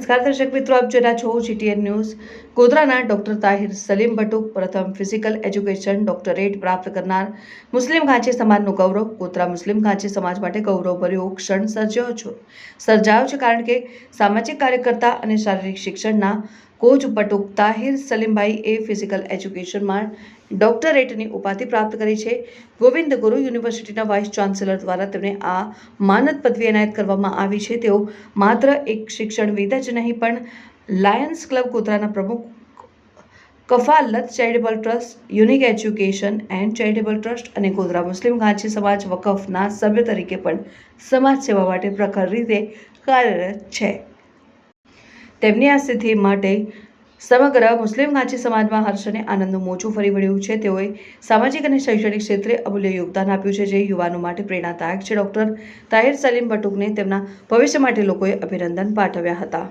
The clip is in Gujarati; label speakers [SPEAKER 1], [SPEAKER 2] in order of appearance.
[SPEAKER 1] નમસ્કાર દર્શક મિત્રો, આપ જોઈ રહ્યા છો GTN ન્યૂઝ। ગોધરાના ડોક્ટર તાહિર સલીમ બટુક પ્રથમ ફિઝિકલ એજ્યુકેશન ડોક્ટરેટ પ્રાપ્ત કરનાર મુસ્લિમ ઘાંચી સમાજનું ગૌરવ। ગોધરા મુસ્લિમ ઘાંચી સમાજ માટે ગૌરવભર્યો ક્ષણ સર્જાયો છે કારણ કે સામાજિક કાર્યકર્તા અને શારીરિક શિક્ષણના કોચ બટુક તાહિર સલીમભાઈએ ફિઝિકલ એજ્યુકેશનમાં ડોક્ટરેટની ઉપાધિ પ્રાપ્ત કરી છે। ગોવિંદ ગુરુ યુનિવર્સિટીના વાઇસ ચાન્સેલર દ્વારા તેમને આ માનદ પદવી એનાયત કરવામાં આવી છે। તેઓ માત્ર એક શિક્ષણવિદ જ નહીં પણ લાયન્સ ક્લબ ગોધરાના પ્રમુખ, Kafalat charitable trust, unique education and charitable trust અને ગોધરા મુસ્લિમ ઘાંચી સમાજ વકફના સભ્ય તરીકે પણ સમાજ સેવા માટે પ્રખર રીતે કાર્યરત છે। તેમની આ સિદ્ધિ માટે સમગ્ર મુસ્લિમ ઘાંચી સમાજમાં હર્ષ અને આનંદનું મોજું ફરી વળ્યું છે। તેઓએ સામાજિક અને શૈક્ષણિક ક્ષેત્રે અમૂલ્ય યોગદાન આપ્યું છે, જે યુવાનો માટે પ્રેરણાદાયક છે। ડોક્ટર તાહિર સલીમ બટુકને તેમના ભવિષ્ય માટે લોકોએ અભિનંદન પાઠવ્યા હતા।